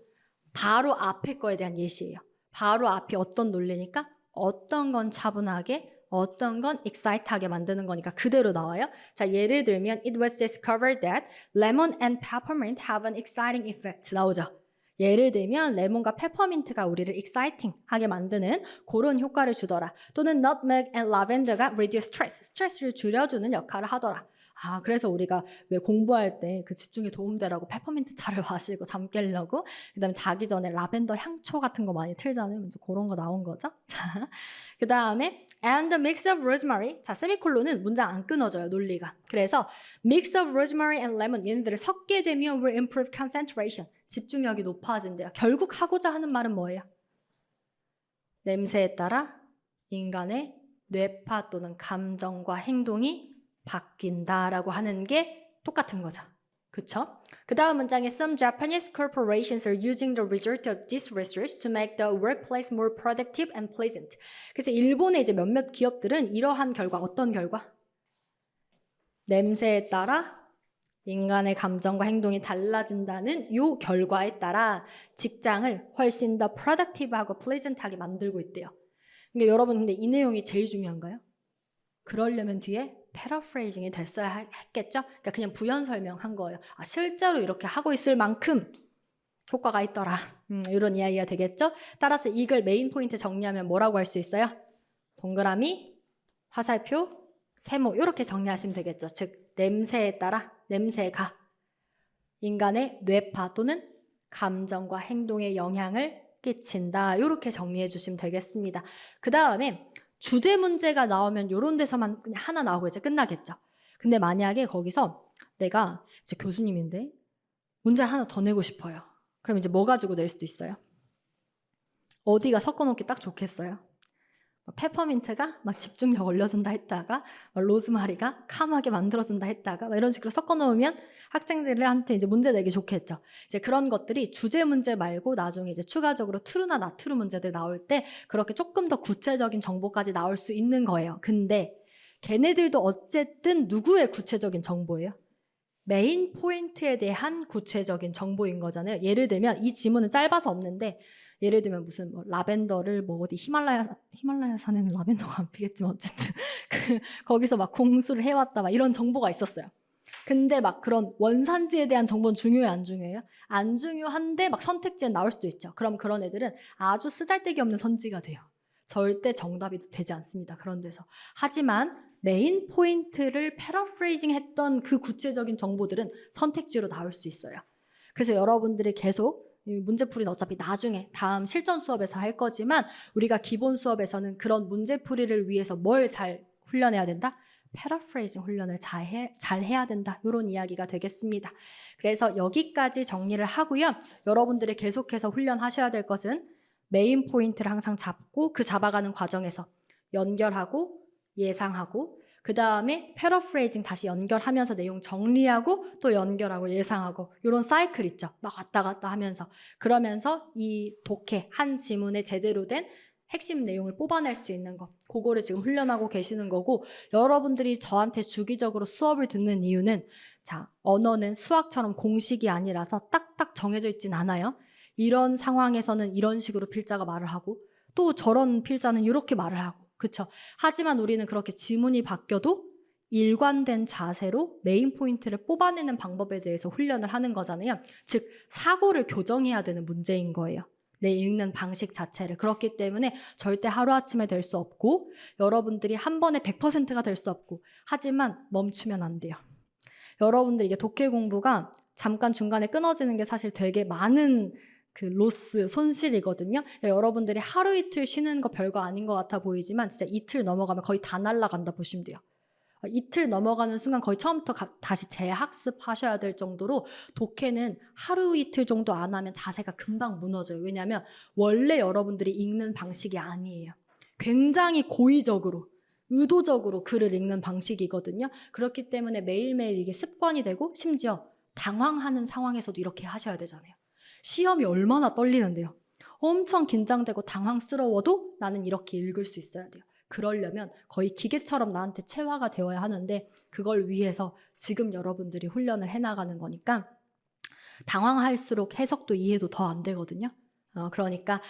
바로 앞에 거에 대한 예시예요. 바로 앞이 어떤 논리니까 어떤 건 차분하게 어떤 건 excite하게 만드는 거니까 그대로 나와요. 자, 예를 들면 It was discovered that lemon and peppermint have an exciting effect 나오죠. 예를 들면 레몬과 페퍼민트가 우리를 exciting하게 만드는 그런 효과를 주더라. 또는 nutmeg and lavender가 reduce stress, 스트레스를 줄여주는 역할을 하더라. 그래서 우리가 왜 공부할 때 그 집중에 도움되라고 페퍼민트 차를 마시고 잠 깨려고 그다음에 자기 전에 라벤더 향초 같은 거 많이 틀잖아요. 이제 그런 거 나온 거죠. 자, 그다음에 and the mix of rosemary. 자, 세미콜론은 문장 안 끊어져요. 논리가. 그래서 mix of rosemary and lemon 얘네들을 섞게 되면 will improve concentration. 집중력이 높아진대요. 결국 하고자 하는 말은 뭐예요? 냄새에 따라 인간의 뇌파 또는 감정과 행동이 바뀐다라고 하는 게 똑같은 거죠. 그쵸? 그 다음 문장에 Some Japanese corporations are using the result of this research to make the workplace more productive and pleasant. 그래서 일본의 이제 몇몇 기업들은 이러한 결과, 어떤 결과? 냄새에 따라 인간의 감정과 행동이 달라진다는 이 결과에 따라 직장을 훨씬 더 productive하고 pleasant하게 만들고 있대요. 그러니까 여러분 근데 이 내용이 제일 중요한가요? 그러려면 뒤에 패러프레이징이 됐어야 했겠죠? 그러니까 그냥 부연 설명한 거예요. 실제로 이렇게 하고 있을 만큼 효과가 있더라. 이런 이야기가 되겠죠? 따라서 이걸 메인 포인트 정리하면 뭐라고 할 수 있어요? 동그라미, 화살표, 세모 이렇게 정리하시면 되겠죠. 즉 냄새에 따라 냄새가 인간의 뇌파 또는 감정과 행동에 영향을 끼친다. 이렇게 정리해 주시면 되겠습니다. 그 다음에 주제 문제가 나오면 이런 데서만 그냥 하나 나오고 이제 끝나겠죠. 근데 만약에 거기서 내가 이제 교수님인데 문제를 하나 더 내고 싶어요. 그럼 이제 뭐 가지고 낼 수도 있어요? 어디가 섞어놓기 딱 좋겠어요? 페퍼민트가 막 집중력 올려준다 했다가 로즈마리가 캄하게 만들어준다 했다가 이런 식으로 섞어놓으면 학생들한테 이제 문제 내기 좋겠죠. 이제 그런 것들이 주제 문제 말고 나중에 이제 추가적으로 트루나 나트루 문제들 나올 때 그렇게 조금 더 구체적인 정보까지 나올 수 있는 거예요. 근데 걔네들도 어쨌든 누구의 구체적인 정보예요? 메인 포인트에 대한 구체적인 정보인 거잖아요. 예를 들면 이 지문은 짧아서 없는데 예를 들면 무슨 뭐 라벤더를 뭐 어디 히말라야 산에는 라벤더가 안 피겠지만 어쨌든 거기서 막 공수를 해왔다 막 이런 정보가 있었어요. 근데 막 그런 원산지에 대한 정보는 중요해요, 안 중요해요? 안 중요한데 막 선택지에 나올 수도 있죠. 그럼 그런 애들은 아주 쓰잘데기 없는 선지가 돼요. 절대 정답이 되지 않습니다. 그런 데서. 하지만 메인 포인트를 패러프레이징 했던 그 구체적인 정보들은 선택지로 나올 수 있어요. 그래서 여러분들이 계속 문제풀이는 어차피 나중에 다음 실전 수업에서 할 거지만 우리가 기본 수업에서는 그런 문제풀이를 위해서 뭘 잘 훈련해야 된다? 패러프레이징 훈련을 잘 해야 된다. 이런 이야기가 되겠습니다. 그래서 여기까지 정리를 하고요. 여러분들이 계속해서 훈련하셔야 될 것은 메인 포인트를 항상 잡고 그 잡아가는 과정에서 연결하고 예상하고 그 다음에 패러프레이징 다시 연결하면서 내용 정리하고 또 연결하고 예상하고 이런 사이클 있죠. 막 왔다 갔다 하면서 그러면서 이 독해 한 지문에 제대로 된 핵심 내용을 뽑아낼 수 있는 거 그거를 지금 훈련하고 계시는 거고 여러분들이 저한테 주기적으로 수업을 듣는 이유는 자 언어는 수학처럼 공식이 아니라서 딱딱 정해져 있진 않아요. 이런 상황에서는 이런 식으로 필자가 말을 하고 또 저런 필자는 이렇게 말을 하고 그렇죠. 하지만 우리는 그렇게 지문이 바뀌어도 일관된 자세로 메인 포인트를 뽑아내는 방법에 대해서 훈련을 하는 거잖아요. 즉 사고를 교정해야 되는 문제인 거예요. 내 읽는 방식 자체를. 그렇기 때문에 절대 하루아침에 될 수 없고 여러분들이 한 번에 100%가 될 수 없고 하지만 멈추면 안 돼요. 여러분들 이게 독해 공부가 잠깐 중간에 끊어지는 게 사실 되게 많은 그 로스, 손실이거든요. 여러분들이 하루 이틀 쉬는 거 별거 아닌 것 같아 보이지만 진짜 이틀 넘어가면 거의 다 날아간다 보시면 돼요. 이틀 넘어가는 순간 거의 처음부터 다시 재학습하셔야 될 정도로 독해는 하루 이틀 정도 안 하면 자세가 금방 무너져요. 왜냐하면 원래 여러분들이 읽는 방식이 아니에요. 굉장히 고의적으로 의도적으로 글을 읽는 방식이거든요. 그렇기 때문에 매일매일 이게 습관이 되고 심지어 당황하는 상황에서도 이렇게 하셔야 되잖아요. 시험이 얼마나 떨리는데요. 엄청 긴장되고 당황스러워도 나는 이렇게 읽을 수 있어야 돼요. 그러려면 거의 기계처럼 나한테 체화가 되어야 하는데 그걸 위해서 지금 여러분들이 훈련을 해나가는 거니까 당황할수록 해석도 이해도 더 안 되거든요. 그러니까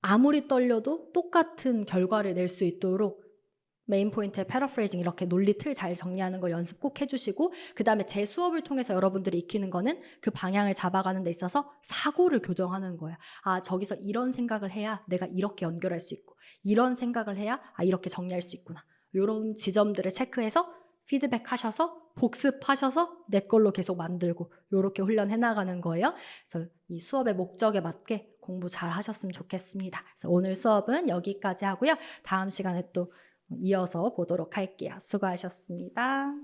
아무리 떨려도 똑같은 결과를 낼 수 있도록 메인 포인트의 패러프레이징 이렇게 논리 틀 잘 정리하는 거 연습 꼭 해주시고 그 다음에 제 수업을 통해서 여러분들이 익히는 거는 그 방향을 잡아가는 데 있어서 사고를 교정하는 거예요. 아 저기서 이런 생각을 해야 내가 이렇게 연결할 수 있고 이런 생각을 해야 아 이렇게 정리할 수 있구나. 이런 지점들을 체크해서 피드백 하셔서 복습하셔서 내 걸로 계속 만들고 이렇게 훈련해 나가는 거예요. 그래서 이 수업의 목적에 맞게 공부 잘 하셨으면 좋겠습니다. 그래서 오늘 수업은 여기까지 하고요. 다음 시간에 또 이어서 보도록 할게요. 수고하셨습니다.